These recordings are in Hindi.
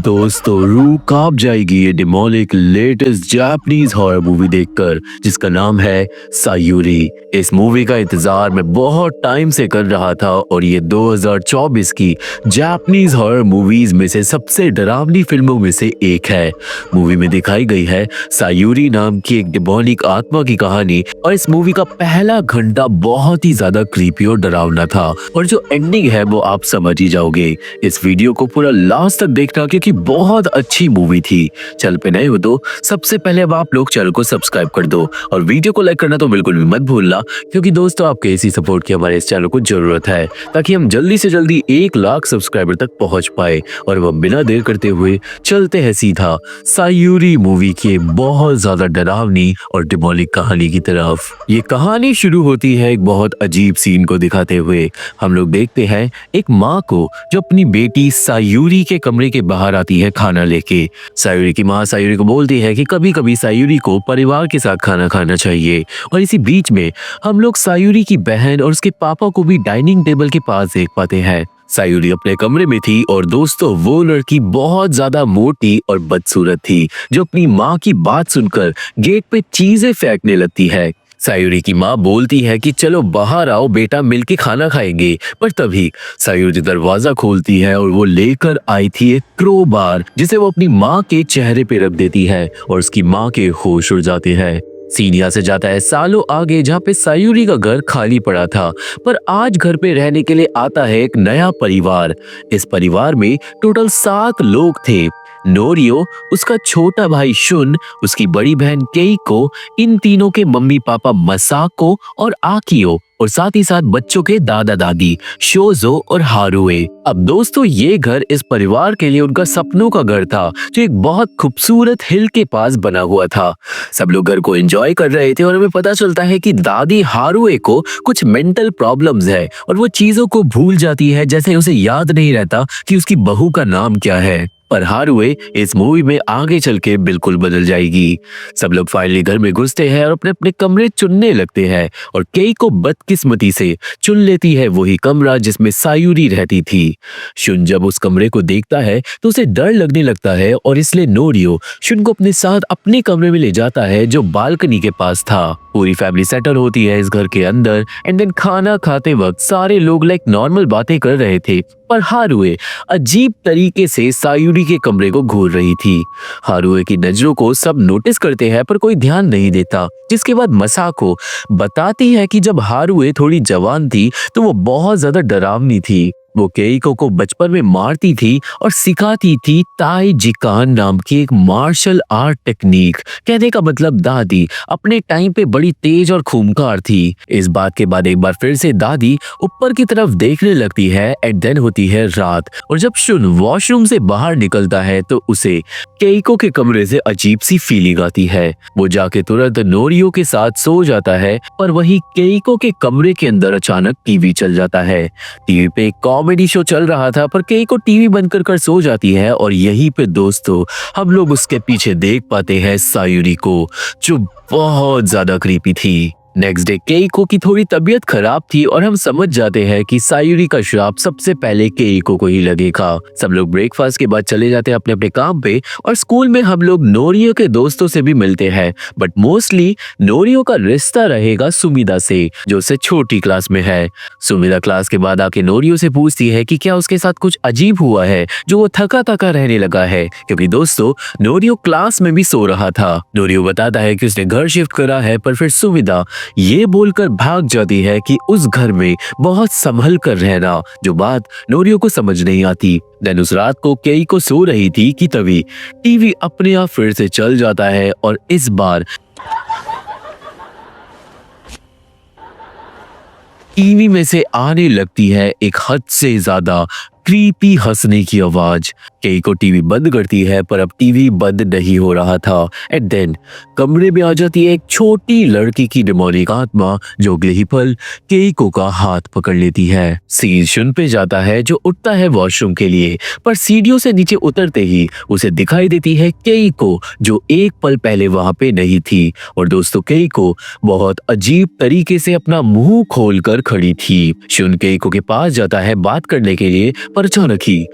दोस्तों रूह कांप जाएगी ये demonic latest Japanese horror movie देखकर जिसका नाम है सायूरी। इस मूवी का इंतजार मैं बहुत टाइम से कर रहा था और ये 2024 की जापानीज हॉरर मूवीज में से सबसे डरावनी फिल्मों में से एक है। मूवी में दिखाई गई है सायूरी नाम की एक डिमोनिक आत्मा की कहानी और इस मूवी का पहला घंटा बहुत ही ज्यादा क्रीपी और डरावना था और जो एंडिंग है वो आप समझ ही जाओगे। इस वीडियो को पूरा लास्ट तक देखना क्योंकि बहुत अच्छी मूवी थी। चैनल पे नए हो तो सबसे पहले अब आप लोग चैनल को सब्सक्राइब कर दो और वीडियो को लाइक करना तो बिल्कुल भी मत भूलना क्योंकि दोस्तों आपके इसी सपोर्ट की हमारे इस चैनल को जरूरत है ताकि हम जल्दी से जल्दी 1 लाख सब्सक्राइबर तक पहुंच पाए। और वह बिना देर करते हुए चलते हैं सीधा सायूरी मूवी की बहुत ज्यादा डरावनी और डिमोनिक कहानी की तरफ। ये कहानी शुरू होती है एक बहुत अजीब सीन को दिखाते हुए। हम लोग देखते हैं एक माँ को जो अपनी बेटी सायूरी के कमरे के बाहर आती है खाना लेके। सायूरी की माँ सायूरी को बोलती है कि कभी कभी सायूरी को परिवार के साथ खाना खाना चाहिए। और इसी बीच में हम लोग सायूरी की बहन और उसके पापा को भी डाइनिंग टेबल के पास देख पाते हैं। सायूरी अपने कमरे में थी और दोस्तों वो लड़की बहुत ज्यादा मोटी और बदसूरत थी जो अपनी माँ की बात सुनकर गेट पे चीजें फेंकने लगती है। सायूरी की माँ बोलती है कि चलो बाहर आओ बेटा मिलके खाना खाएंगे, पर तभी सायूरी दरवाजा खोलती है और वो लेकर आई थी एक क्रोबार जिसे वो अपनी माँ के चेहरे पे रख देती है और उसकी माँ के होश उड़ जाते हैं। सीन यहाँ से जाता है सालों आगे जहाँ पे सायूरी का घर खाली पड़ा था, पर आज घर पे रहने के लिए आता है एक नया परिवार। इस परिवार में टोटल 7 लोग थे। नोरियो, उसका छोटा भाई शुन, उसकी बड़ी बहन केइको, इन तीनों के मम्मी पापा मसाको और आकियो और साथ ही साथ बच्चों के दादा दादी शोजो और हारुए। अब दोस्तों ये घर इस परिवार के लिए उनका सपनों का घर था जो एक बहुत खूबसूरत हिल के पास बना हुआ था। सब लोग घर को एंजॉय कर रहे थे और हमें पता चलता है कि दादी हारुए को कुछ मेंटल प्रॉब्लम्स है और वो चीजों को भूल जाती है, जैसे उसे याद नहीं रहता कि उसकी बहू का नाम क्या है। पर हारुए इस मूवी में आगे चल के बिल्कुल बदल जाएगी। सब लोग फाइनली घर में घुसते हैं और अपने अपने कमरे चुनने लगते हैं और केइको बदकिस्मती से चुन लेती है वही कमरा जिसमें सायूरी रहती थी। शुन जब उस कमरे को देखता है तो उसे डर लगने लगता है और इसलिए नोरियो शुन को अपने साथ अपने कमरे में ले जाता है जो बालकनी के पास था। पूरी फैमिली सेटल होती है इस घर के अंदर एंड देन खाना खाते वक्त सारे लोग लाइक नॉर्मल बातें कर रहे थे, पर हारुए अजीब तरीके से सायूरी के कमरे को घूर रही थी। हारुए की नजरों को सब नोटिस करते हैं पर कोई ध्यान नहीं देता, जिसके बाद मसाको बताती है कि जब हारुए थोड़ी जवान थी तो वो बहुत ज्यादा डरावनी थी। वो केइको को बचपन में मारती थी और सिखाती थी ताई जिकान नाम की एक मार्शल आर्ट टेक्निक। कहने का मतलब दादी अपने टाइम पे बड़ी तेज और खूंखार थी। इस बात के बाद एक बार फिर से दादी ऊपर की तरफ देखने लगती है एंड देन होती है रात और जब शुन वॉशरूम से बाहर निकलता है तो उसे केइको के कमरे से अजीब सी फीलिंग आती है। वो जाके तुरंत नोरियो के साथ सो जाता है, पर वही केइको के कमरे के अंदर अचानक टीवी चल जाता है। टीवी पे एक कॉमेडी शो चल रहा था पर केइको टीवी बंद कर सो जाती है और यहीं पे दोस्तों हम लोग उसके पीछे देख पाते हैं सायूरी को जो बहुत ज्यादा क्रीपी थी। नेक्स्ट डे केइको की थोड़ी तबीयत खराब थी और हम समझ जाते हैं कि सायूरी का श्राप सबसे पहले केइको को ही लगेगा। सब लोग ब्रेकफास्ट के बाद चले जाते हैं अपने अपने काम पे और स्कूल में हम लोग नोरियो के दोस्तों से भी मिलते हैं, बट मोस्टली नोरियो का रिश्ता रहेगा सुमिदा से जो उससे छोटी क्लास में है। सुमिदा क्लास के बाद आके नोरियो से पूछती है कि क्या उसके साथ कुछ अजीब हुआ है जो वो थका थका रहने लगा है, क्योंकि दोस्तों नोरियो क्लास में भी सो रहा था। नोरियो बताता है कि उसने घर शिफ्ट करा है, पर फिर सुमिदा ये बोलकर भाग जाती है कि उस घर में बहुत संभल कर रहना, जो बात नोरियो को समझ नहीं आती। देन उस रात को केइको सो रही थी कि तभी टीवी अपने आप फिर से चल जाता है और इस बार टीवी में से आने लगती है एक हद से ज्यादा क्रीपी हंसने की आवाज। केइको टीवी बंद करती है पर अब टीवी बंद नहीं हो रहा था एंड देन कमरे में आ जाती है एक छोटी लड़की की डिमोनिक आत्मा जो अगले ही पल केइको का हाथ पकड़ लेती है। सीन शुन पे जाता है जो उठता है वॉशरूम के लिए, पर सीढ़ियों से नीचे उतरते ही उसे दिखाई देती है केइको जो एक पल पहले वहां पे नहीं थी। और दोस्तों केइको बहुत अजीब तरीके से अपना मुंह खोलकर खड़ी थी। शुन केइको के पास जाता है बात करने के लिए, पर अचानक ही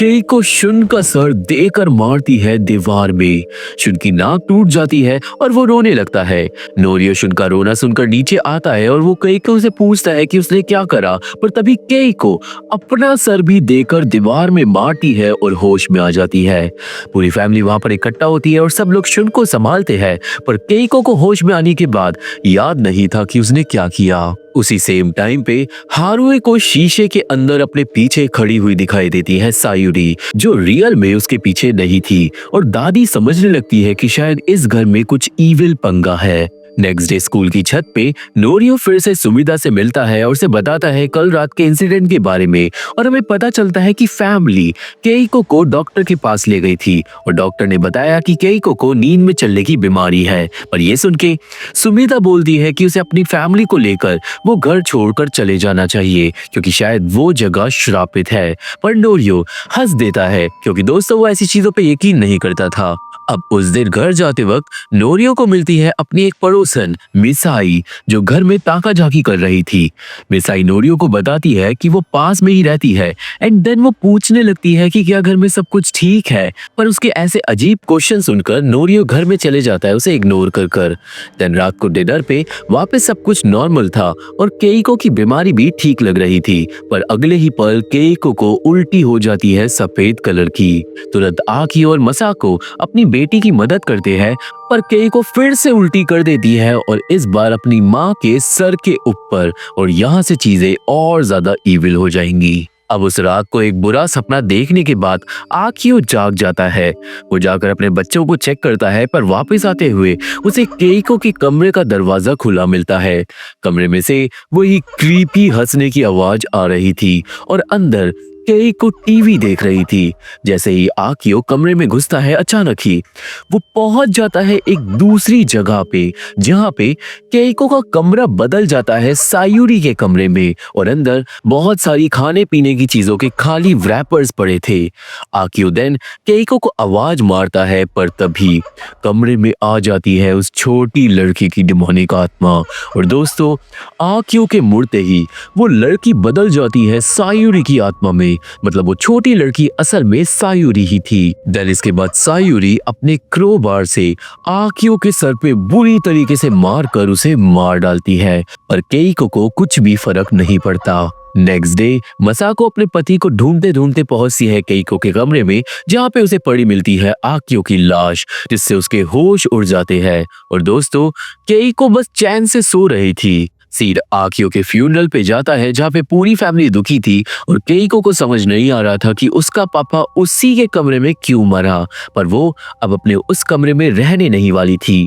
केइको शुन का सर देकर मारती है दीवार में। शुन की नाक टूट जाती है और वो रोने लगता है। नोरियो शुन का रोना सुनकर नीचे आता है और वो केइको से पूछता है कि उसने क्या करा, पर तभी केइको अपना सर भी देकर दीवार में मारती है और होश में आ जाती है। पूरी फैमिली वहां पर इकट्ठा होती है और सब लोग शुन को संभालते हैं, पर केइको को होश में आने के बाद याद नहीं था कि उसने क्या किया। उसी सेम टाइम पे हारुए को शीशे के अंदर अपने पीछे खड़ी हुई दिखाई देती है सायुरी, जो रियल में उसके पीछे नहीं थी, और दादी समझने लगती है कि शायद इस घर में कुछ इविल पंगा है। नेक्स्ट डे स्कूल की छत पे नोरियो फिर से सुमिदा से मिलता है और उसे बताता है कल रात के इंसिडेंट के बारे में, और हमें पता चलता है कि फैमिली केइको को डॉक्टर के पास ले गई थी और डॉक्टर ने बताया कि केइको को नींद में चलने की बीमारी है। पर ये सुन के सुमिदा बोलती है कि उसे अपनी फैमिली को लेकर वो घर छोड़कर चले जाना चाहिए क्योंकि शायद वो जगह श्रापित है। पर नोरियो हंस देता है क्योंकि दोस्तों वो ऐसी चीजों पे यकीन नहीं करता था। अब उस दिन घर जाते वक्त नोरियो को मिलती है अपनी एक पड़ोसन मिसाई, जो घर में ताका झाकी कर रही थी। मिसाई नोरियो को बताती है कि वो पास में ही रहती है एंड देन वो पूछने लगती है कि क्या घर में सब कुछ ठीक है, पर उसके ऐसे अजीब क्वेश्चन सुनकर नोरियो घर में चले जाता है उसे इग्नोर कर। देन रात को डिनर पे वापस सब कुछ नॉर्मल था और केइको की बीमारी भी ठीक लग रही थी, पर अगले ही पल केइको को उल्टी हो जाती है सफेद कलर की। तुरंत आकी और मसाको अपनी बेटी की मदद करते हैं, पर केइको फिर से उल्टी कर देती है और इस बार अपनी माँ के सर के ऊपर, और यहाँ से चीजें और ज्यादा इविल हो जाएंगी। अब उस रात को एक बुरा सपना देखने के बाद आकियो जाग जाता है। वो जाकर अपने बच्चों को चेक करता है, पर वापस आते हुए उसे केइको के कमरे का दरवाजा खुला मिलता है। कमरे में से वही क्रीपी हंसने की आवाज आ रही थी और अंदर केइको टीवी देख रही थी। जैसे ही आकियो कमरे में घुसता है, अचानक ही वो पहुंच जाता है एक दूसरी जगह पे, जहां पे केइको का कमरा बदल जाता है सायुरी के कमरे में, और अंदर बहुत सारी खाने पीने की चीजों के खाली रैपर्स पड़े थे। आकियो देन केइको को आवाज मारता है, पर तभी कमरे में आ जाती है उस छोटी लड़की की डिमोनिक आत्मा, और दोस्तों आकियो के मुड़ते ही वो लड़की बदल जाती है सायुरी की आत्मा में। मतलब वो छोटी लड़की असल में सायुरी ही थी। देन इसके बाद सायुरी अपने क्रोबार से आकियो के सर पे बुरी तरीके से मारकर उसे मार डालती है, पर केइको को कुछ भी फर्क नहीं पड़ता। नेक्स्ट डे मसाको अपने पति को ढूंढते ढूंढते पहुंचती है केइको के कमरे में, जहां पे उसे पड़ी मिलती है आकियो की लाश, जिससे उसके होश उड़ जाते हैं। और दोस्तों केइको बस चैन से सो रही थी। सीड आकियो के फ्यूनरल पे जाता है, जहाँ पे पूरी फैमिली दुखी थी और केइको को समझ नहीं आ रहा था कि उसका पापा उसी के कमरे में क्यों मरा, पर वो अब अपने उस कमरे में रहने नहीं वाली थी।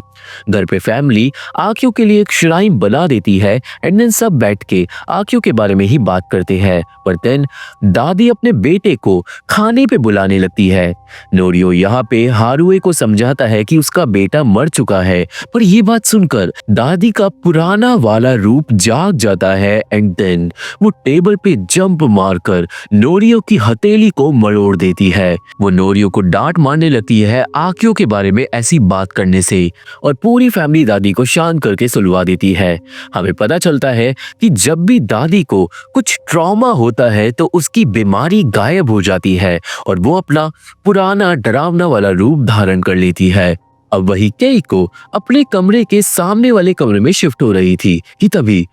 घर पे फैमिली आकियो के लिए एक श्राइन बना देती है एंड देन सब बैठ के आकियो के बारे में ही बात करते हैं। पर देन दादी अपने बेटे को खाने पे बुलाने लगती है। नोरियो यहाँ पे हारुए को समझाता है कि उसका बेटा मर चुका है, पर ये बात सुनकर दादी का पुराना वाला रूप जाग जाता है एंड देन वो टेबल पे जंप मारकर नोरियो की हथेली को मरोड़ देती है। वो नोरियो को डांट मारने लगती है आकियो के बारे में ऐसी बात करने से, और पूरी फैमिली दादी को शांत करके सुलवा देती है। हमें पता चलता है कि जब भी दादी को कुछ ट्रॉमा होता है तो उसकी बीमारी गायब हो जाती है और वो अपना पुराना डरावना वाला रूप धारण कर लेती है। अब वही केइको अपने कमरे के सामने वाले कमरे में शिफ्ट हो रही थी कि तभी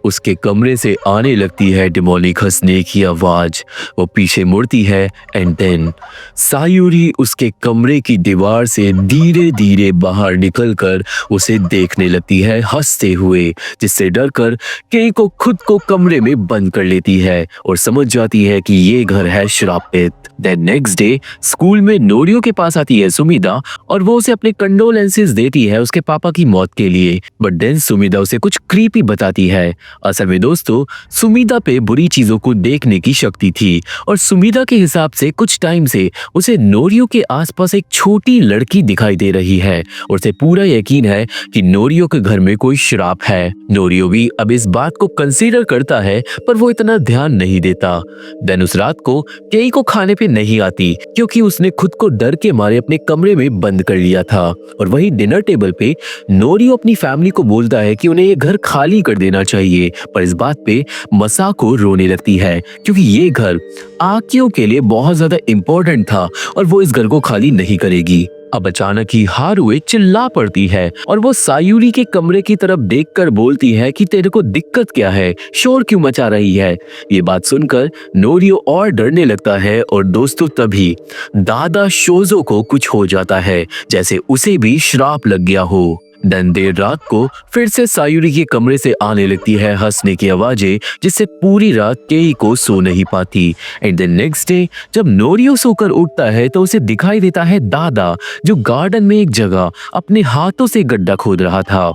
उसके कमरे से आने लगती है डिमोनिक हंसने की आवाज। वो पीछे मुड़ती है एंड देन सायुरी उसके कमरे की दीवार से धीरे धीरे बाहर निकलकर उसे देखने लगती है हंसते हुए, जिससे डरकर केइको खुद को कमरे में बंद कर लेती है और समझ जाती है कि ये घर है श्रापित। देन नेक्स्ट डे स्कूल में नोरियो के पास आती है सुमिदा और वो उसे अपने कंडोलेंसेस देती है उसके पापा की मौत के लिए, बट देन सुमिदा उसे कुछ क्रीपी बताती है। असल में दोस्तों, सुमिता पे बुरी चीजों को देखने की शक्ति थी और सुमिता के हिसाब से कुछ टाइम से उसे नोरियो के आसपास एक छोटी लड़की दिखाई दे रही है और उसे पूरा यकीन है कि नोरियो के घर में कोई श्राप है। नोरियो भी अब इस बात को कंसीडर करता है पर वो इतना ध्यान नहीं देता। देन उस रात को केई को खाने पे नहीं आती क्योंकि उसने खुद को डर के मारे अपने कमरे में बंद कर लिया था। और वही डिनर टेबल पे नोरियो अपनी फैमिली को बोलता है कि उन्हें ये घर खाली कर देना चाहिए, पर इस बात पे मसाको रोने लगती है क्योंकि ये घर आकियो के लिए बहुत ज्यादा इम्पोर्टेंट था और वो इस घर को खाली नहीं करेगी। अब अचानक ही हारुए चिल्ला पड़ती है और वो सायूरी के कमरे की तरफ देखकर बोलती है कि तेरे को दिक्कत क्या है, शोर क्यों मचा रही है। ये बात सुनकर नोरियो और डरने लगता है और दोस्तों तभी दादा शोजो को कुछ हो जाता है, जैसे उसे भी श्राप लग गया हो। दिन देर रात को फिर से सायूरी के कमरे से आने लगती है हंसने की आवाजें, जिससे पूरी रात केई को सो नहीं पाती। एंड द नेक्स्ट डे जब नोरियो सोकर उठता है तो उसे दिखाई देता है दादा, जो गार्डन में एक जगह अपने हाथों से गड्ढा खोद रहा था।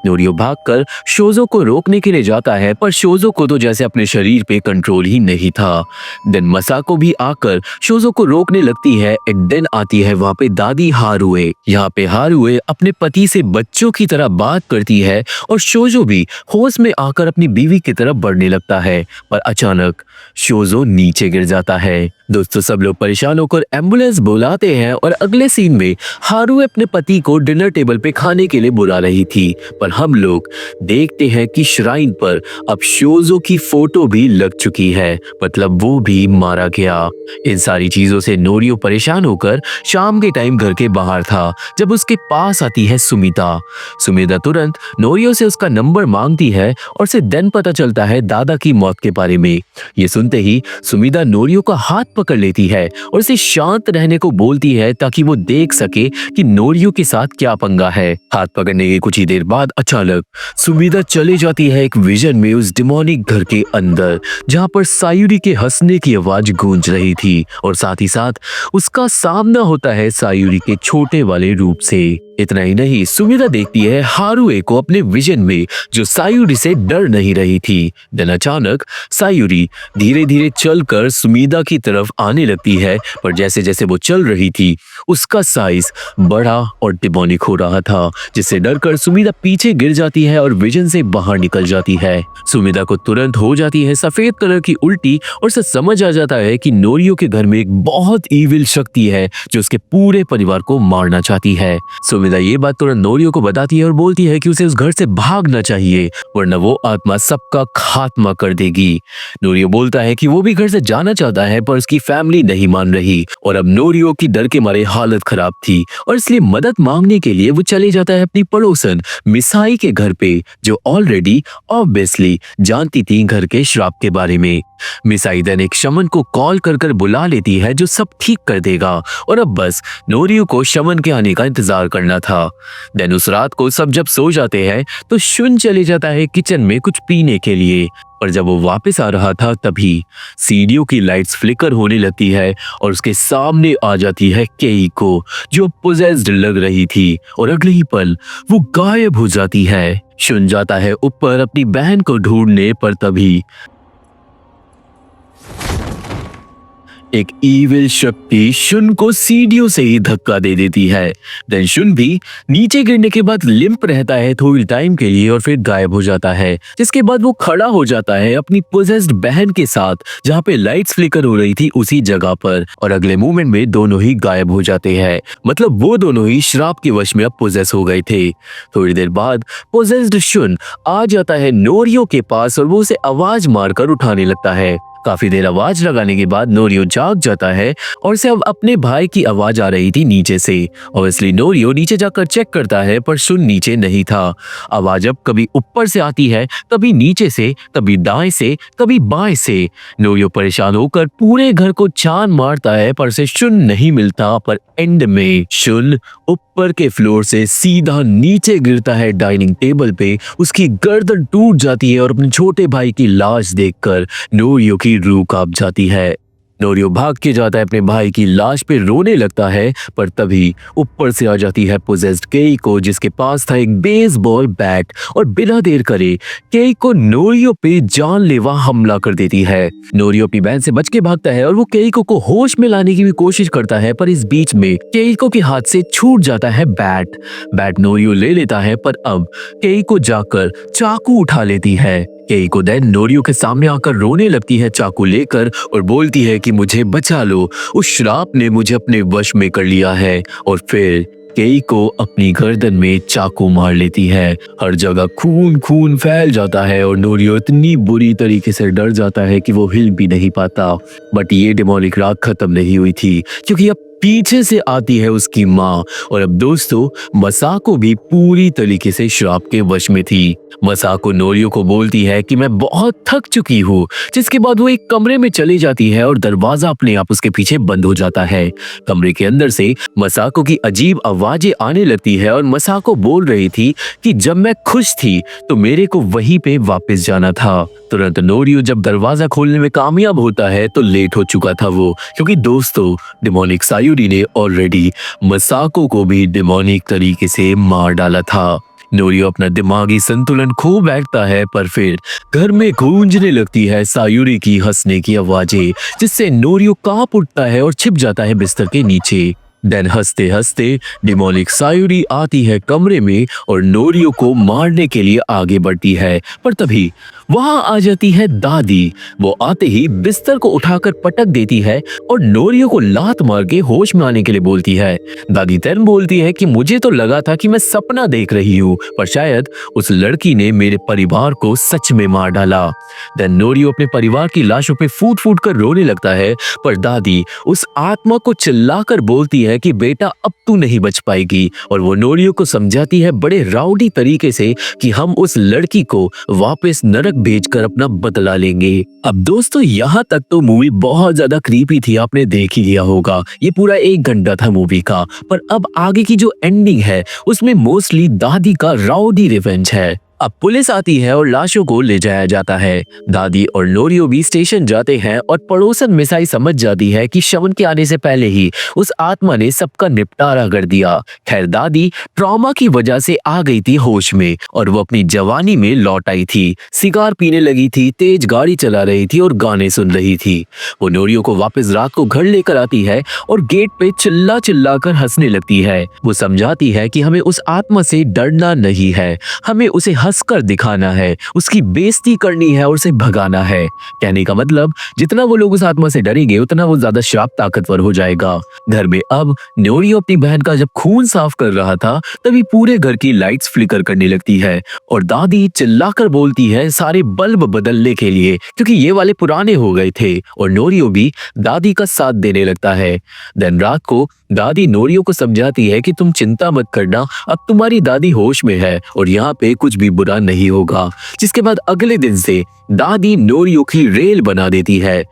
नोरियो भागकर शोजो को रोकने के लिए जाता है, पर शोजो को तो जैसे अपने शरीर पे कंट्रोल ही नहीं था। देन मसाको भी आकर शोजो को रोकने लगती है। एंड देन आती है वहां पे दादी हारुए। यहाँ पे हारुए अपने पति से बच्चों की तरह बात करती है और शोजो भी होश में आकर अपनी बीवी की तरफ बढ़ने लगता है, पर अचानक शोजो नीचे गिर जाता है। दोस्तों सब लोग परेशान होकर एम्बुलेंस बुलाते हैं और अगले सीन में हारुए अपने पति को डिनर टेबल पे खाने के लिए बुला रही थी, पर हम लोग देखते हैं कि श्राइन पर अब शोजो की फोटो भी लग चुकी है, मतलब वो भी मारा गया। इन सारी चीजों से नोरियो परेशान होकर शाम के टाइम घर के बाहर था जब उसके पास आती है सुमिता। सुमिता तुरंत नोरियो से उसका नंबर मांगती है और उसे देन पता चलता है दादा की मौत के बारे में। ये सुनते ही सुमिता नोरियो का हाथ पकड़ लेती है और उसे शांत रहने को बोलती है ताकि वो देख सके कि नोरियो के साथ क्या पंगा है। हाथ पकड़ने के कुछ ही देर बाद अचानक सुमिता चले जाती है एक विजन में उस डिमोनिक घर के अंदर, जहां पर सायूरी के हंसने की आवाज गूंज रही थी और साथ ही साथ उसका सामना होता है सायूरी के छोटे वाले रूप से। इतना ही नहीं, सुमिता देखती है हारुए को अपने विजन में, जो सायूरी से डर नहीं रही थी। देन अचानक सायूरी धीरे धीरे चलकर सुमिता की तरफ आने लगती है, पर जैसे जैसे वो चल रही थी उसका साइज बड़ा और डिमोनिक हो रहा था, जिससे डरकर सुमिता पीछे गिर जाती है और विजन से बाहर निकल जाती है। सुमिता को तुरंत हो जाती है सफेद कलर की उल्टी और उसे समझ आ जाता है कि नोरियो के घर में एक बहुत ईविल शक्ति है जो उसके पूरे परिवार को मारना चाहती है। सुमिता ये बात तुरंत नोरियो को बताती है और बोलती है कि उसे उस घर से भागना चाहिए, वरना वो आत्मा सबका खात्मा कर देगी। नोरियो बोलता है कि वो भी घर से जाना चाहता है, पर उसकी फैमिली नहीं मान रही और अब नोरियो की डर के मारे हालत खराब थी और इसलिए मदद मांगने के लिए वो चले जाता है अपनी पड़ोसन मिसाई के घर पे, जो ऑलरेडी ऑब्वियसली जानती थी घर के श्राप के बारे में। मिसाई देन एक शमन को कॉल कर बुला लेती है जो सब ठीक कर देगा और अब बस नोरियो को शमन के आने का इंतजार करना था। देन उस रात को सब जब सो जाते हैं तो शुन चले जाता है किचन में कुछ पीने के लिए, पर जब वो वापस आ रहा था तभी सीढ़ियों की लाइट्स फ्लिकर होने लगती है और उसके सामने आ जाती है केई को, जो पोजेस्ड लग रही थी और अगले ही पल वो गायब हो जाती है। शुन जाता है ऊपर अपनी बहन को ढूंढने, पर तभी एक ईविल शक्ति शुन को सीढ़ियों से ही धक्का दे देती है। देन शुन भी नीचे गिरने के बाद लिम्प रहता है थोड़ी टाइम के लिए और फिर गायब हो जाता है, जिसके बाद वो खड़ा हो जाता है अपनी पोजेस्ड बहन के साथ, जहाँ पे लाइट्स फ्लिकर हो रही थी उसी जगह पर, और अगले मोमेंट में दोनों ही गायब हो जाते हैं। मतलब वो दोनों ही श्राप के वश में अब पोजेस हो गए थे। थोड़ी देर बाद पोजेस्ड शुन आ जाता है नोरियो के पास और वो उसे आवाज मारकर उठाने लगता है। काफी देर आवाज लगाने के बाद नोरियो जाग जाता है और उसे अब अपने भाई की आवाज आ रही थी नीचे से। ऑब्वियसली नोरियो नीचे जाकर चेक करता है, पर शुन नीचे नहीं था। आवाज अब कभी ऊपर से आती है, कभी नीचे से, कभी दाएं से, कभी बाएं से। नोरियो परेशान होकर पूरे घर को छान मारता है, पर उसे शुन नहीं मिलता। पर एंड में शुन ऊपर के फ्लोर से सीधा नीचे गिरता है डाइनिंग टेबल पे। उसकी गर्दन टूट जाती है और अपने छोटे भाई की लाश देखकर नोरियो की रूह कांप जाती है। नोरियो भाग के जाता है अपने भाई की लाश पे रोने लगता है, पर तभी ऊपर से आ जाती है पोजेस्ड केइको, जिसके पास था एक बेसबॉल बैट और बिना देर करे केइको नोरियो पे जानलेवा हमला कर देती है। नोरियो अपनी बहन से बच के भागता है और वो केइको को होश में लाने की भी कोशिश करता है, पर इस बीच में केइको के हाथ से छूट जाता है बैट नोरियो ले लेता है, पर अब केइको जाकर चाकू उठा लेती है। केइको देन नोरियो के सामने आकर रोने लगती है चाकू लेकर और बोलती है कि मुझे बचा लो, उस श्राप ने मुझे अपने वश में कर लिया है। और फिर केइको अपनी गर्दन में चाकू मार लेती है। हर जगह खून खून फैल जाता है और नोरियो इतनी बुरी तरीके से डर जाता है कि वो हिल भी नहीं पाता। बट ये डेमोनिक राग खत्म नहीं हुई थी, क्योंकि अब पीछे से आती है उसकी माँ। और अब दोस्तों मसाको भी पूरी तरीके से श्राप के वश में थी। मसाको नोरियो को बोलती है कि मैं बहुत थक चुकी हूँ, जिसके बाद वो एक कमरे में चली जाती है और दरवाजा अपने आप उसके पीछे बंद हो जाता है। कमरे के अंदर से मसाको की अजीब आवाजें आने लगती है और मसाको बोल रही थी कि जब मैं खुश थी तो मेरे को वहीं पे वापस जाना था। तुरंत नोरियो जब दरवाजा खोलने में कामयाब होता है तो लेट हो चुका था वो, क्योंकि दोस्तों डेमोनिक सायूरी ने ऑलरेडी मसाको को भी डेमोनिक तरीके से मार डाला था। नोरियो अपना दिमागी संतुलन खो बैठता है, पर फिर घर में गूंजने लगती है सायूरी की हंसने की आवाजें, जिससे नोरियो कांप उठता है और छिप जाता है बिस्तर के नीचे। देन हंसते हंसते डेमोनिक सायूरी आती है कमरे में और नोरियो को मारने के लिए आगे बढ़ती है, पर तभी वहां आ जाती है दादी। वो आते ही बिस्तर को उठाकर पटक देती है और नोरियो को लात मार के होश में आने के लिए बोलती है। दादी तेन बोलती है कि मुझे तो लगा था कि मैं सपना देख रही हूँ, पर शायद उस लड़की ने मेरे परिवार को सच में मार डाला। देन नोरियो अपने परिवार की लाशों पे फूट फूट कर रोने लगता है, पर दादी उस आत्मा को चिल्लाकर बोलती है कि बेटा अब तू नहीं बच पाएगी। और वो नोरियो को समझाती है बड़े राउडी तरीके से कि हम उस लड़की को वापस नरक भेजकर अपना बदला लेंगे। अब दोस्तों यहाँ तक तो मूवी बहुत ज्यादा क्रीपी थी, आपने देख ही लिया होगा। ये पूरा 1 घंटा था मूवी का, पर अब आगे की जो एंडिंग है उसमें मोस्टली दादी का राउडी रिवेंज है। अब पुलिस आती है और लाशों को ले जाया जाता है। दादी और नोरियो भी स्टेशन जाते हैं और पड़ोसन मिसाई समझ जाती है कि शवन के आने से पहले ही उस आत्मा ने सबका निपटारा कर दिया। खैर दादी ट्रॉमा की वजह से आ गई थी होश में और वो अपनी जवानी में लौट आई थी। सिगार पीने लगी थी, तेज गाड़ी चला रही थी और गाने सुन रही थी। वो नोरियो को वापस रात को घर लेकर आती है और गेट पे चिल्ला चिल्ला कर हंसने लगती है। वो समझाती है कि हमें उस आत्मा से डरना नहीं है, हमें उसे हंसकर दिखाना है, उसकी बेइज्जती करनी है और उसे भगाना है। कहने का मतलब जितना वो लोग उस आत्मा से डरेंगे उतना वो ज्यादा श्राप ताकतवर हो जाएगा। घर में अब नोरियो अपनी बहन का जब खून साफ कर रहा था तभी पूरे घर की लाइट्स फ्लिकर करने लगती है और दादी चिल्लाकर बोलती है सारे बल्ब बदलने के लिए, क्योंकि ये वाले पुराने हो गए थे। और नोरियो भी दादी का साथ देने लगता है। दिन रात को दादी नोरियो को समझाती है कि तुम चिंता मत करना, अब तुम्हारी दादी होश में है और यहाँ पे कुछ भी बुरा नहीं होगा। जिसके बाद अगले दिन से दादी नोरियो की रेल बना देती है।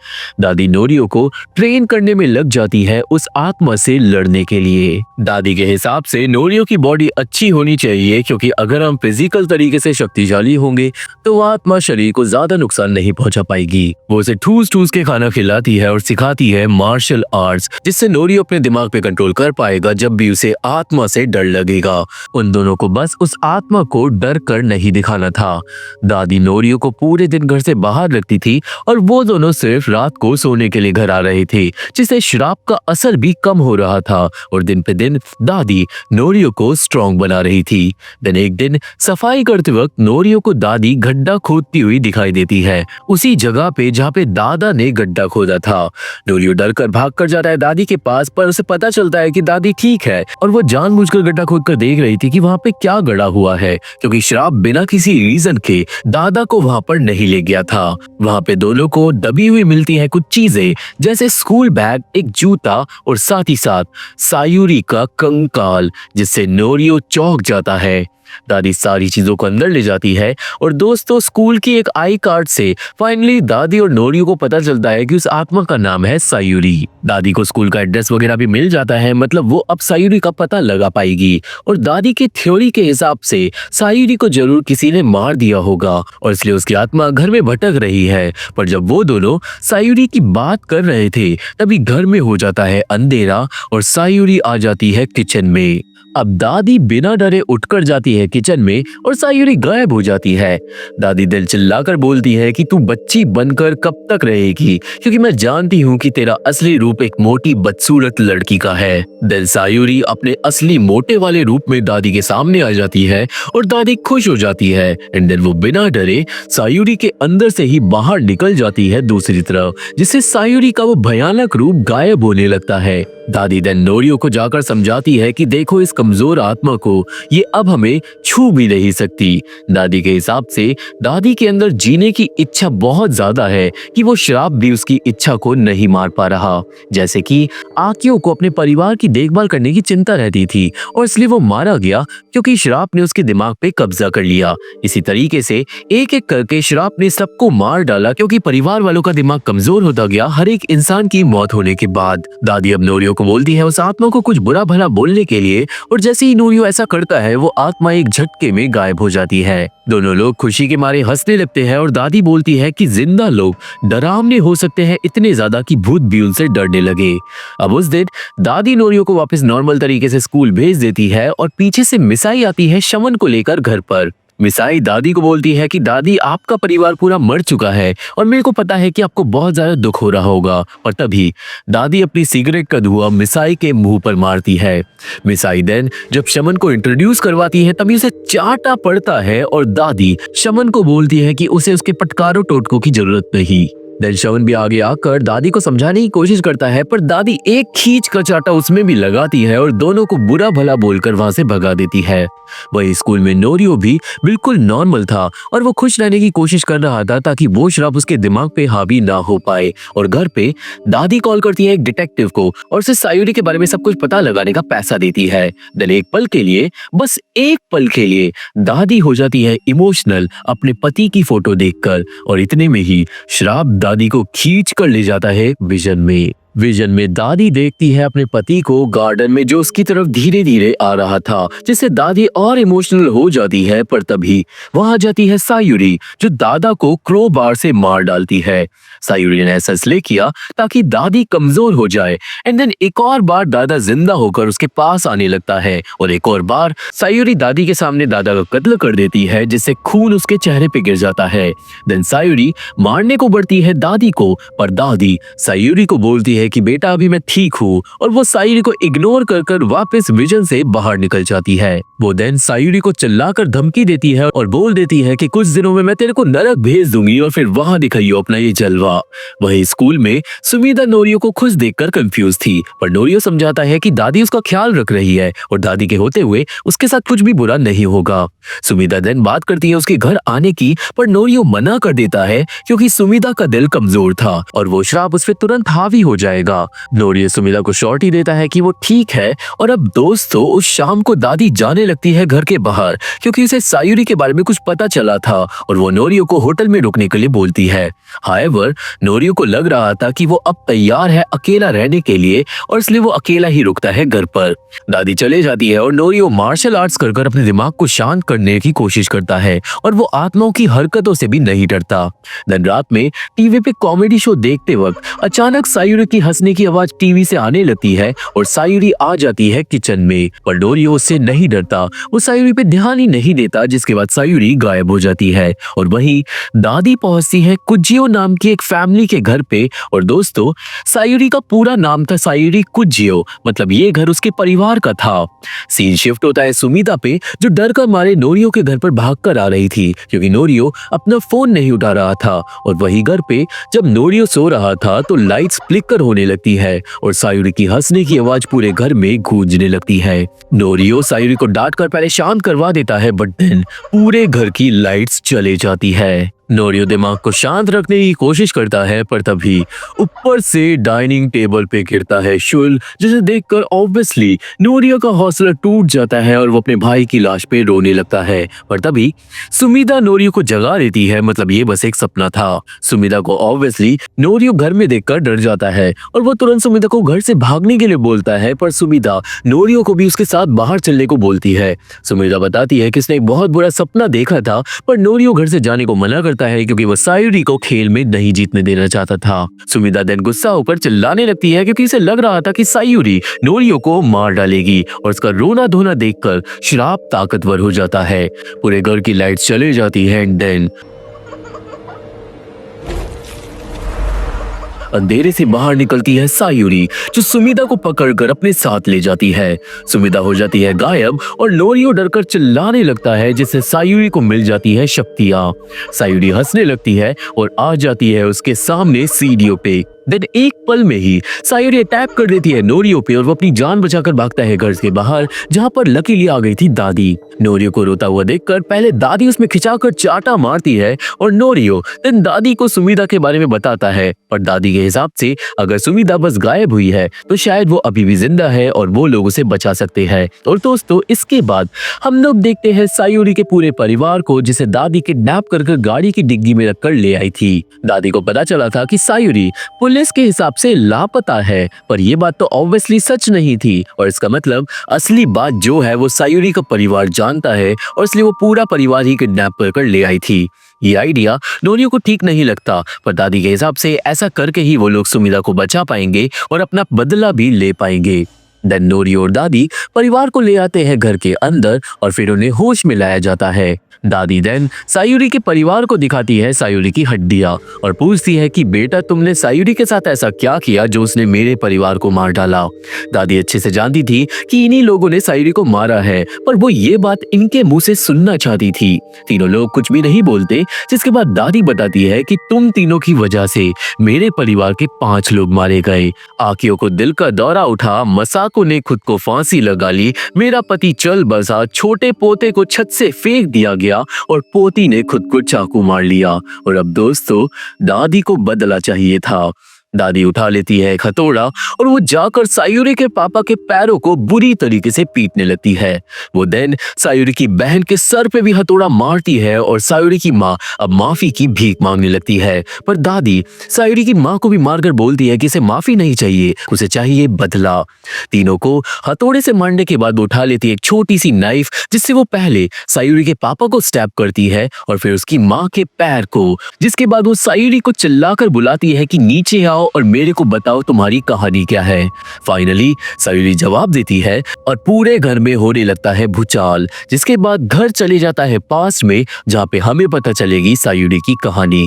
दादी नोरियो को ट्रेन करने में लग जाती है उस आत्मा से लड़ने के लिए। दादी के हिसाब से नोरियो की बॉडी अच्छी होनी चाहिए, क्योंकि अगर हम फिजिकल तरीके से शक्तिशाली होंगे तो वह आत्मा शरीर को ज्यादा नुकसान नहीं पहुंचा पाएगी। वो उसे ठूस ठूस के खाना खिलाती है और सिखाती है मार्शल आर्ट्स, जिससे नोरियो अपने दिमाग पे कंट्रोल कर पाएगा जब भी उसे आत्मा से डर लगेगा। उन दोनों को बस उस आत्मा को डर कर नहीं दिखाना था। दादी नोरियो को पूरे दिन घर से बाहर रखती थी और वो दोनों सिर्फ रात को सोने के लिए घर आ रहे थे, जिससे श्राप का असर भी कम हो रहा था और दिन पे दिन दादी नोरियो को स्ट्रॉन्ग बना रही थी। दिन एक दिन सफाई करते वक्त नोरियो को दादी गड्ढा खोदती हुई दिखाई देती है, उसी जगह पे जहाँ पे दादा ने गड्ढा खोदा था। नोरियो डर कर भाग कर जाता है दादी के पास, पर उसे पता चलता है कि दादी ठीक है और वो जानबूझकर गड्ढा खोद कर देख रही थी कि वहाँ पे क्या गड़ा हुआ है, क्योंकि श्राप बिना किसी रीजन के दादा को वहाँ पर नहीं ले गया था। वहाँ पे दोनों को दबी हुई मिलती हैं कुछ चीजें, जैसे स्कूल बैग, एक जूता और साथ ही साथ सायूरी का कंकाल, जिससे नोरियो चौंक जाता है। दादी सारी चीजों को अंदर ले जाती है और दोस्तों स्कूल की एक आई कार्ड से फाइनली दादी और नोरियो को पता चलता है कि उस आत्मा का नाम है सायूरी। दादी को स्कूल का एड्रेस वगैरह भी मिल जाता है, मतलब वो अब सायूरी का पता लगा पाएगी और दादी की थ्योरी के हिसाब से सायूरी को जरूर किसी ने मार दिया होगा और इसलिए उसकी आत्मा घर में भटक रही है। पर जब वो दोनों सायूरी की बात कर रहे थे तभी घर में हो जाता है अंधेरा और सायूरी आ जाती है किचन में। अब दादी बिना डरे उठकर जाती है किचन में और सायूरी गायब हो जाती है। दादी दिल चिल्लाकर बोलती है कि तू बच्ची बनकर कब तक रहेगी, क्योंकि मैं जानती हूँ कि तेरा असली रूप एक मोटी बदसूरत लड़की का है। दिल सायूरी अपने असली मोटे वाले रूप में दादी के सामने आ जाती है और दादी खुश हो जाती है एंड देन वो बिना डरे सायूरी के अंदर से ही बाहर निकल जाती है दूसरी तरफ, जिससे सायूरी का वो भयानक रूप गायब होने लगता है। दादी देन नोरियो को जाकर समझाती है कि देखो इस कमजोर आत्मा को, ये अब हमें छू भी नहीं सकती। दादी के हिसाब से दादी के अंदर जीने की इच्छा बहुत ज्यादा है कि वो श्राप भी उसकी इच्छा को नहीं मार पा रहा। जैसे कि आकियो को अपने परिवार की देखभाल करने की चिंता रहती थी और इसलिए वो मारा गया क्योंकि श्राप ने उसके दिमाग पे कब्जा कर लिया। इसी तरीके से एक एक करके श्राप ने सबको मार डाला क्योंकि परिवार वालों का दिमाग कमजोर होता गया हर एक इंसान की मौत होने के बाद। दादी अब नोरियो को बोलती है उस आत्मा को कुछ बुरा भला बोलने के लिए और जैसे ही नोरियो ऐसा करता है वो आत्मा एक झटके में गायब हो जाती है। दोनों लोग खुशी के मारे हंसने लगते हैं और दादी बोलती है कि जिंदा लोग डरावने हो सकते हैं इतने ज्यादा कि भूत भी उनसे डरने लगे। अब उस दिन दादी नोरियो को वापस नॉर्मल तरीके से स्कूल भेज देती है और पीछे से मिसाई आती है शमन को लेकर घर पर। मिसाई दादी को बोलती है कि दादी आपका परिवार पूरा मर चुका है और मेरे को पता है कि आपको बहुत ज्यादा दुख हो रहा होगा। और तभी दादी अपनी सिगरेट का धुआं मिसाई के मुंह पर मारती है। मिसाई देन जब शमन को इंट्रोड्यूस करवाती है तभी उसे चाटा पड़ता है और दादी शमन को बोलती है कि उसे उसके पटकारों टोटकों की जरूरत नहीं। देन शमन भी आगे आकर दादी को समझाने की कोशिश करता है पर दादी एक खींच का चाटा उसमें भी लगाती है और दोनों को बुरा भला बोलकर वहां से भगा देती है। वही स्कूल में नोरियो भी बिल्कुल नॉर्मल था और वो खुश रहने की कोशिश कर रहा था ताकि वो श्राप उसके दिमाग पे हावी ना हो पाए। और घर पे दादी कॉल करती है एक डिटेक्टिव को और उसे सायूरी के बारे में सब कुछ पता लगाने का पैसा देती है। देन एक पल के लिए, बस एक पल के लिए दादी हो जाती है इमोशनल अपने पति की फोटो देखकर और इतने में ही श्राप दादी को खींच कर ले जाता है विजन में। विजन में दादी देखती है अपने पति को गार्डन में जो उसकी तरफ धीरे धीरे आ रहा था, जिससे दादी और इमोशनल हो जाती है। पर तभी वहां जाती है सायूरी जो दादा को क्रोबार से मार डालती है। सायूरी ने ऐसा इसलिए किया ताकि दादी कमजोर हो जाए एंड देन एक और बार दादा जिंदा होकर उसके पास आने लगता है और एक और बार सायूरी दादी के सामने दादा का कत्ल कर देती है जिससे खून उसके चेहरे पे गिर जाता है। देन सायूरी मारने को बढ़ती है दादी को, पर दादी सायूरी को बोलती है कि बेटा अभी मैं ठीक हूँ और वो सायूरी को इग्नोर कर वापस विजन से बाहर निकल जाती है। वो देन सायूरी को चिल्लाकर धमकी देती है और बोल देती है कि कुछ दिनों में मैं तेरे को नरक भेज दूंगी और फिर वहां दिखाइयो अपना ये जलवा। वही स्कूल में सुमिदा नोरियो को खुश देखकर कंफ्यूज थी, पर नोरियो समझाता है कि दादी उसका ख्याल रख रही है और दादी के होते हुए उसके साथ कुछ भी बुरा नहीं होगा। सुमिदा देन बात करती है उसके घर आने की, पर नोरियो मना कर देता है क्योंकि सुमिदा का दिल कमजोर था और वो श्राप उस पर तुरंत हावी हो जाएगा। नोरियो सुमिदा को शॉर्टी देता है कि वो ठीक है और अब दोस्तों उस शाम को दादी जाने लगती है घर के बाहर क्योंकि उसे सायूरी के बारे में कुछ पता चला था और वो नोरियो को होटल में रुकने के लिए बोलती है। हाउएवर नोरियो को लग रहा था कि वो अब तैयार है अकेला रहने के लिए और इसलिए वो अकेला ही रुकता है घर पर। दादी चले जाती है और नोरियो मार्शल आर्ट्स कर अपने दिमाग को शांत करने की कोशिश करता है और वो आत्माओं की हरकतों से भी नहीं डरता। दिन रात में टीवी पे कॉमेडी शो देखते वक्त अचानक सायूरी की हंसने की आवाज टीवी से आने लगती है और सायूरी आ जाती है किचन में, पर नोरियो उससे नहीं डरता। वो सायूरी पे ध्यान ही नहीं देता, जिसके बाद सायूरी गायब हो जाती है और वहीं दादी पहुंचती है कुजियो नाम की एक फैमिली के घर पे। और दोस्तों सायूरी का पूरा नाम था सायूरी कुजियो, मतलब ये घर उसके परिवार का था। सीन शिफ्ट होता है सुमिदा पे जो डर कर मारे नोरियो के घर पर भागकर आ रही थी क्योंकि नोरियो अपना फोन नहीं उठा रहा था। और वही घर पे जब नोरियो सो रहा था तो लाइट्स फ्लिकर होने लगती है और सायूरी की हंसने की आवाज पूरे घर में गूंजने लगती है। नोरियो सायूरी को डांट कर पहले शांत करवा देता है, बट देन पूरे घर की लाइट्स चले जाती है। नोरियो दिमाग को शांत रखने की कोशिश करता है, पर तभी ऊपर से डाइनिंग टेबल पे गिरता है शुल, जिसे देखकर ऑब्वियसली नोरियो का हौसला टूट जाता है और वो अपने भाई की लाश पे रोने लगता है। पर तभी सुमिदा नोरियो को जगा देती है, मतलब ये बस एक सपना था। सुमिदा को ऑब्वियसली नोरियो घर में देखकर डर जाता है और वो तुरंत सुमिदा को घर से भागने के लिए बोलता है, पर सुमिदा नोरियो को भी उसके साथ बाहर चलने को बोलती है। सुमिदा बताती है कि उसने एक बहुत बुरा सपना देखा था, पर नोरियो घर से जाने को मना करता है क्योंकि वो सायुरी को खेल में नहीं जीतने देना चाहता था। सुमिदा देन गुस्सा होकर चिल्लाने लगती है क्योंकि इसे लग रहा था कि सायुरी नोरियो को मार डालेगी और उसका रोना धोना देखकर श्राप ताकतवर हो जाता है। पूरे घर की लाइट्स चले जाती है एंड देन अंधेरे से बाहर निकलती है सायुरी, जो सुमिदा को पकड़कर अपने साथ ले जाती है। सुमिदा हो जाती है गायब और नोरियो डरकर चिल्लाने लगता है, जिससे सायुरी को मिल जाती है शक्तियां। सायुरी हंसने लगती है और आ जाती है उसके सामने सीढ़ियों पे। देन एक पल में ही सायुरी अटैक कर देती है नोरियो पे और वो अपनी जान बचाकर भागता है घर के बाहर, जहां पर लकीली आ गई थी दादी। नोरियो को रोता हुआ देखकर पहले दादी उसमें खिंचाकर चाटा मारती है और नोरियो देन दादी को सुमिदा के बारे में बताता है, पर दादी के हिसाब से अगर सुमिदा बस गायब हुई है तो शायद वो अभी भी जिंदा है और वो लोग उसे बचा सकते हैं। और दोस्तों, इसके बाद हम लोग देखते हैं सायुरी के पूरे परिवार को, जिसे दादी किडनैप कर गाड़ी की डिग्गी में रखकर ले आई थी। दादी को पता चला था कि सायुरी पुलिस के हिसाब से लापता है, पर यह बात तो ऑब्वियसली सच नहीं थी और इसका मतलब असली बात जो है वो सायुरी का परिवार जानता है और इसलिए वो पूरा परिवार ही किडनैप कर ले आई थी। ये आइडिया नोरियो को ठीक नहीं लगता, पर दादी के हिसाब से ऐसा करके ही वो लोग सुमिदा को बचा पाएंगे और अपना बदला भी ले पाएंगे। देन नोरियो और दादी परिवार को ले आते हैं घर के अंदर और फिर उन्हें होश में लाया जाता है। दादी देन सायुरी के परिवार को दिखाती है सायुरी की हड्डियां और पूछती है कि बेटा, तुमने सायुरी के साथ ऐसा क्या किया जो उसने मेरे परिवार को मार डाला। दादी अच्छे से जानती थी कि इन्हीं लोगों ने सायुरी को मारा है, पर वो ये बात इनके मुंह से सुनना चाहती थी। तीनों लोग कुछ भी नहीं बोलते, जिसके बाद दादी बताती है कि तुम तीनों की वजह से मेरे परिवार के 5 लोग मारे गए। आकियो को दिल का दौरा उठा, मसाको ने खुद को फांसी लगा ली, मेरा पति चल बसा, छोटे पोते को छत से फेंक दिया गया और पोती ने खुद को चाकू मार लिया। और अब दोस्तों, दादी को बदला चाहिए था। दादी उठा लेती है एक हथौड़ा और वो जाकर सायुरी के पापा के पैरों को बुरी तरीके से पीटने लगती है। वो देन सायुरी की बहन के सर पे भी हथौड़ा मारती है और सायुरी की माँ अब माफी की भीख मांगने लगती है, पर दादी सायुरी की माँ को भी मारकर बोलती है कि इसे माफी नहीं चाहिए, उसे चाहिए बदला। तीनों को हथौड़े से मारने के बाद उठा लेती है एक छोटी सी नाइफ, जिससे वो पहले सायुरी के पापा को स्टैब करती है और फिर उसकी माँ के पैर को, जिसके बाद वो सायुरी को चिल्लाकर बुलाती है कि नीचे आओ और मेरे को बताओ तुम्हारी कहानी क्या है। फाइनली सायुरी जवाब देती है और पूरे घर में होने लगता है भूचाल, जिसके बाद घर चले जाता है पास्ट में, जहाँ पे हमें पता चलेगी सायुरी की कहानी।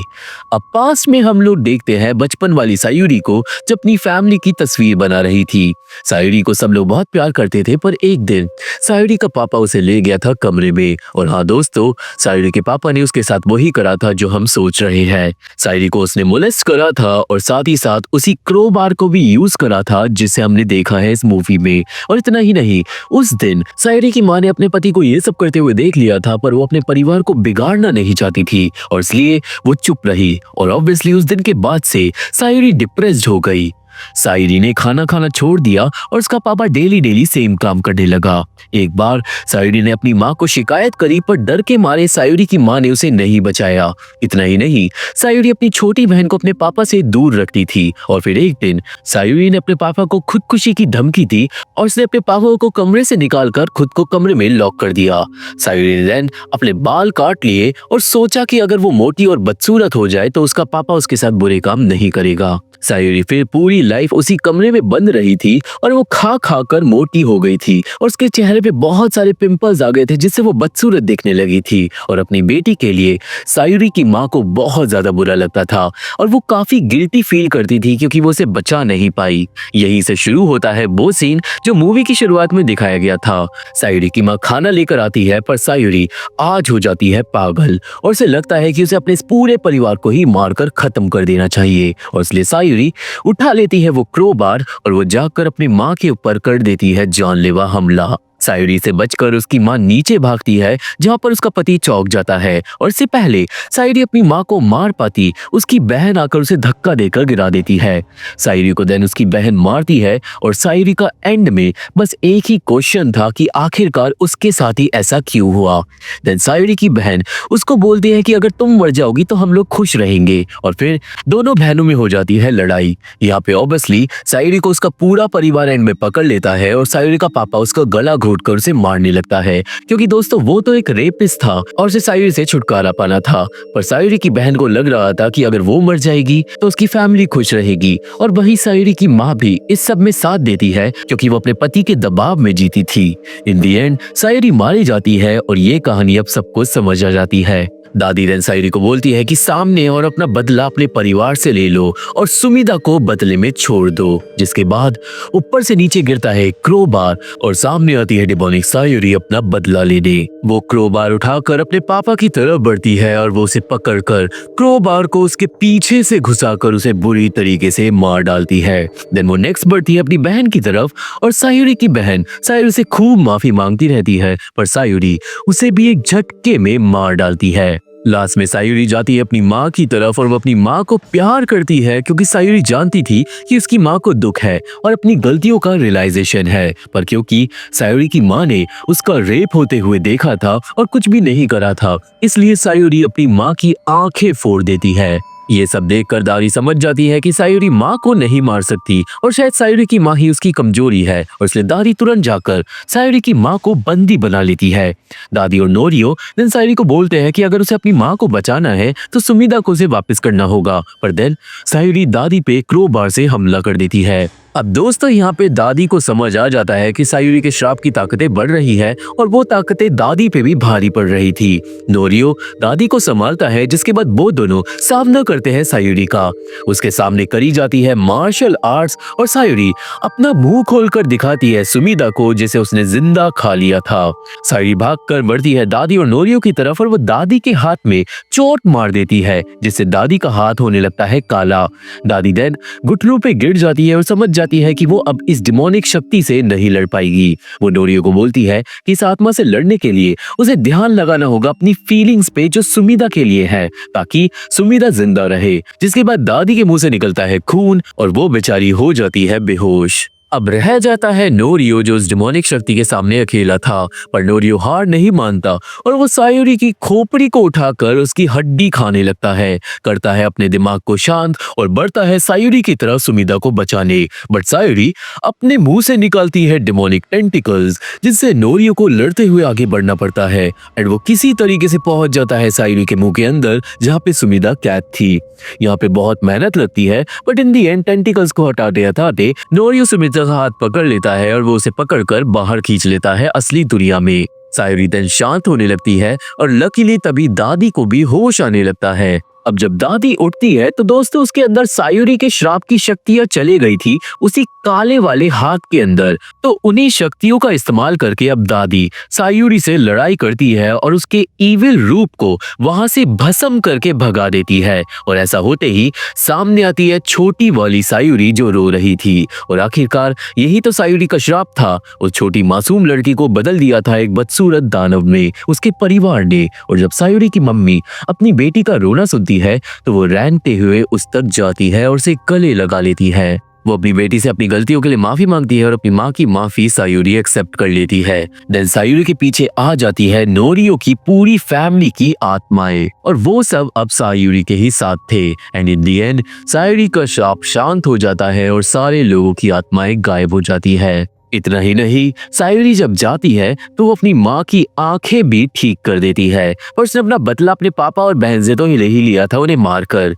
अब पास्ट में हम लोग देखते हैं बचपन वाली सायुरी को, जो अपनी फैमिली की तस्वीर बना रही थी। सायुरी को सब लोग बहुत प्यार करते थे, पर एक दिन सायुरी का पापा उसे ले गया था कमरे में। और हाँ दोस्तों, सायुरी के पापा ने उसके साथ वही करा था जो हम सोच रहे हैं। सायुरी को उसने मोलेस्ट करा था और साथ ही साथ उसी क्रोबार को भी यूज करा था, जिसे हमने देखा है इस मूवी में। और इतना ही नहीं, उस दिन सायुरी की माँ ने अपने पति को ये सब करते हुए देख लिया था, पर वो अपने परिवार को बिगाड़ना नहीं चाहती थी और इसलिए वो चुप रही। और ऑब्वियसली उस दिन के बाद से सायुरी डिप्रेस्ड हो गई। सायुरी ने खाना खाना छोड़ दिया और उसका पापा डेली सेम काम करने लगा। एक बार सायुरी ने अपनी माँ को शिकायत करी, पर डर के मारे सायुरी की माँ ने उसे नहीं बचाया। इतना ही नहीं, सायुरी अपनी छोटी बहन को अपने पापा से दूर रखती थी। और फिर एक दिन सायुरी ने अपने पापा को खुदकुशी की धमकी दी और उसने अपने पापा को कमरे से निकालकर खुद को कमरे में लॉक कर दिया। सायुरी ने then अपने बाल काट लिए और सोचा कि अगर वो मोटी और बदसूरत हो जाए तो उसका पापा उसके साथ बुरे काम नहीं करेगा। सायुरी फिर पूरी लाइफ उसी कमरे में बंद रही थी और वो खा खा कर मोटी हो गई थी और उसके चेहरे पे बहुत सारे पिंपल्स आ गए थे, जिससे वो बदसूरत दिखने लगी थी। और अपनी बेटी के लिए सायुरी की माँ को बहुत ज्यादा बुरा लगता था और वो काफी गिल्टी फील करती थी क्योंकि वो उसे बचा नहीं पाई। यहीं से शुरू होता है वो सीन जो मूवी की शुरुआत में दिखाया गया था। सायुरी की माँ खाना लेकर आती है, पर सायुरी आज हो जाती है पागल और उसे लगता है कि उसे अपने पूरे परिवार को ही मारकर खत्म कर देना चाहिए। और इसलिए सायुरी उठा लेती है वो क्रोबार और वो जाकर अपनी माँ के ऊपर कर देती है जानलेवा हमला। सायुरी से बचकर उसकी माँ नीचे भागती है जहाँ पर उसका पति चौंक जाता है और इससे पहले सायुरी अपनी माँ को मार पाती उसकी बहन आकर उसे धक्का देकर गिरा देती है। सायुरी को देन उसकी बहन मारती है और सायुरी का एंड में बस एक ही क्वेश्चन था कि आखिरकार उसके साथ ही ऐसा क्यों हुआ। देन सायुरी की बहन उसको बोलती है कि अगर तुम मर जाओगी तो हम लोग खुश रहेंगे और फिर दोनों बहनों में हो जाती है लड़ाई। यहाँ पे ऑब्वियसली सायुरी को उसका पूरा परिवार एंड में पकड़ लेता है और सायुरी का पापा उसका गला घोंटकर उसे मारने लगता है क्योंकि दोस्तों वो तो एक रेपिस्ट था और उसे सायुरी से छुटकारा पाना था। पर सायुरी की बहन को लग रहा था कि अगर वो मर जाएगी तो उसकी फैमिली खुश रहेगी और वही सायुरी की माँ भी इस सब में साथ देती है क्योंकि वो अपने पति के दबाव में जीती थी। इन दी एंड सायुरी मारी जाती है और ये कहानी अब सबको समझ आ जाती है। दादी देन सायुरी को बोलती है कि सामने और अपना बदला अपने परिवार से ले लो और सुमिदा को बदले में छोड़ दो। जिसके बाद ऊपर से नीचे गिरता है क्रोबार और सामने आती है डिमोनिक सायुरी अपना बदला लेने। वो क्रोबार उठाकर अपने पापा की तरफ बढ़ती है और वो उसे पकड़कर क्रोबार को उसके पीछे से घुसाकर उसे बुरी तरीके से मार डालती है। देन वो नेक्स्ट बढ़ती है अपनी बहन की तरफ और सायुरी की बहन सायुरी से खूब माफी मांगती रहती है पर सायुरी उसे भी एक झटके में मार डालती है। लास्ट में सायुरी जाती है अपनी माँ की तरफ और वो अपनी माँ को प्यार करती है क्योंकि सायुरी जानती थी कि उसकी माँ को दुख है और अपनी गलतियों का रियलाइजेशन है। पर क्योंकि सायुरी की माँ ने उसका रेप होते हुए देखा था और कुछ भी नहीं करा था इसलिए सायुरी अपनी माँ की आंखें फोड़ देती है। ये सब देखकर दादी समझ जाती है कि सायुरी माँ को नहीं मार सकती और शायद सायुरी की माँ ही उसकी कमजोरी है और इसलिए दादी तुरंत जाकर सायुरी की माँ को बंदी बना लेती है। दादी और नोरियो देन सायुरी को बोलते हैं कि अगर उसे अपनी माँ को बचाना है तो सुमिदा को उसे वापस करना होगा पर देन सायुरी दादी पे क्रोबार से हमला कर देती है। अब दोस्तों यहाँ पे दादी को समझ आ जाता है कि सायुरी के श्राप की ताकतें बढ़ रही है और वो ताकतें दादी पे भी भारी पड़ रही थी। नोरियो दादी को संभालता है जिसके बाद वो दोनों सामना करते हैं सायुरी का। उसके सामने करी जाती है मार्शल आर्ट्स और सायुरी अपना मुंह खोलकर दिखाती है सुमिदा को जिसे उसने जिंदा खा लिया था। सायुरी भागकर बढ़ती है दादी और नोरियो की तरफ और वो दादी के हाथ में चोट मार देती है जिससे दादी का हाथ होने लगता है काला। दादी देन घुटनों पे गिर जाती है और समझ जाती है कि वो अब इस डिमोनिक शक्ति से नहीं लड़ पाएगी। वो नोरियो को बोलती है कि इस आत्मा से लड़ने के लिए उसे ध्यान लगाना होगा अपनी फीलिंग्स पे जो सुमिदा के लिए है ताकि सुमिदा जिंदा रहे। जिसके बाद दादी के मुंह से निकलता है खून और वो बेचारी हो जाती है बेहोश। अब रह जाता है नोरियो जो उस डिमोनिक शक्ति के सामने अकेला था पर नोरियो हार नहीं मानता और वो सायुरी की खोपड़ी को उठाकर उसकी हड्डी खाने लगता है, करता है अपने दिमाग को शांत और बढ़ता है सायुरी की तरफ सुमिदा को बचाने। बट सायुरी अपने मुंह से निकालती है डिमोनिक टेंटिकल्स जिससे नोरियो को लड़ते हुए आगे बढ़ना पड़ता है एंड वो किसी तरीके से पहुंच जाता है सायुरी के मुंह के अंदर जहाँ पे सुमिदा कैद थी। यहाँ पे बहुत मेहनत लगती है but in the and tentacles को हटाते हटाते नोरियो सुमिदा का हाथ पकड़ लेता है और वो उसे पकड़कर बाहर खींच लेता है असली दुनिया में। सायुरी देन शांत होने लगती है और लकीली तभी दादी को भी होश आने लगता है। अब जब दादी उठती है तो दोस्तों उसके अंदर सायुरी के श्राप की शक्तियां चली गई थी उसी काले वाले हाथ के अंदर। तो उन्हीं शक्तियों का इस्तेमाल करके अब दादी सायुरी से लड़ाई करती है और उसके इविल रूप को वहां से भस्म करके भगा देती है और ऐसा होते ही सामने आती है छोटी वाली सायुरी जो रो रही थी और आखिरकार यही तो सायुरी का श्राप था। उस छोटी मासूम लड़की को बदल दिया था एक बदसूरत दानव में उसके परिवार ने। और जब सायुरी की मम्मी अपनी बेटी का रोना सुनती है तो वो रेंगते हुए उस तक जाती है और उसे गले लगा लेती है। वो अपनी बेटी से अपनी गलतियों के लिए माफी मांगती है और अपनी माँ की माफी सायुरी एक्सेप्ट कर लेती है। देन सायुरी के पीछे आ जाती है नोरियो की पूरी फैमिली की आत्माएं और वो सब अब सायुरी के ही साथ थे and in the and Sayuri का श्राप शांत हो जाता है और सारे लोगों की आत्माएं गायब हो जाती है। इतना ही नहीं सायुरी जब जाती है तो वो अपनी माँ की आंखें भी ठीक कर देती है और उसने अपना बदला अपने पापा और बहन से तो ही लिया था उन्हें मारकर।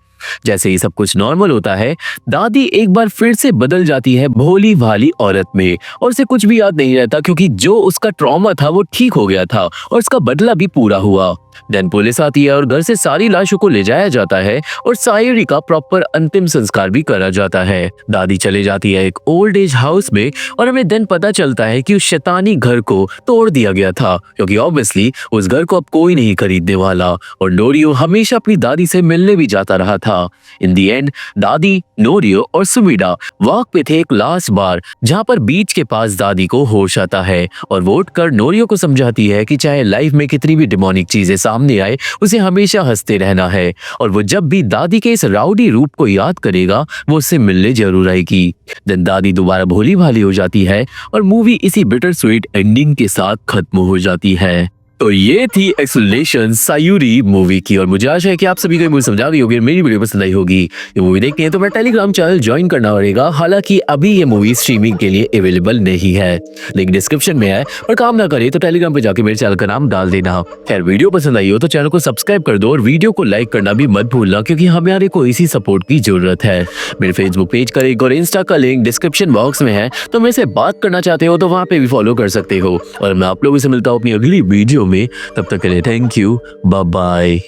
जैसे ही सब कुछ नॉर्मल होता है दादी एक बार फिर से बदल जाती है भोली भाली औरत में और उसे कुछ भी याद नहीं रहता क्योंकि जो उसका ट्रॉमा था वो ठीक हो गया था और उसका बदला भी पूरा हुआ। देन पुलिस आती है और घर से सारी लाशों को ले जाया जाता है और सायूरी का प्रॉपर अंतिम संस्कार भी करा जाता है। दादी चले जाती है एक ओल्ड एज हाउस में और हमें देन पता चलता है कि उस शैतानी घर को तोड़ दिया गया था क्योंकि ऑब्वियसली उस घर को अब कोई नहीं खरीदने वाला और नोरियो हमेशा अपनी दादी से मिलने भी जाता रहा था। इन दी एंड दादी, नोरियो और सुमिडा वॉक पे थे एक लास्ट बार जहाँ पर बीच के पास दादी को होश आता है और वो उठकर नोरियो को समझाती है कि चाहे लाइफ में कितनी भी डिमोनिक चीजें सामने आए उसे हमेशा हंसते रहना है और वो जब भी दादी के इस राउडी रूप को याद करेगा वो उससे मिलने जरूर आएगी। देन दादी दोबारा भोली भाली हो जाती है और मूवी इसी बिटर स्वीट एंडिंग के साथ खत्म हो जाती है। तो ये थी एक्सप्लेनेशन सायूरी मूवी की और मुझे आशा है कि आप सभी को ये मूवी समझा गई होगी, मेरी वीडियो पसंद आई होगी। ये मूवी देखनी है तो मेरा टेलीग्राम चैनल ज्वाइन करना पड़ेगा। हालांकि अभी ये मूवी स्ट्रीमिंग के लिए अवेलेबल नहीं है, लिंक डिस्क्रिप्शन में है और काम ना करे तो टेलीग्राम पे जाके मेरे चैनल का नाम डाल देना। खैर वीडियो पसंद आई हो तो चैनल को सब्सक्राइब कर दो और वीडियो को लाइक करना भी मत भूलना क्योंकि हमारे को इसी सपोर्ट की जरूरत है। मेरे फेसबुक पेज का लिंक और इंस्टा का लिंक डिस्क्रिप्शन बॉक्स में है, तो मेरे से बात करना चाहते हो तो वहाँ पे भी फॉलो कर सकते हो और मैं आप लोगों से मिलता हूँ अपनी अगली वीडियो में। तब तक के लिए थैंक यू, बाय बाय।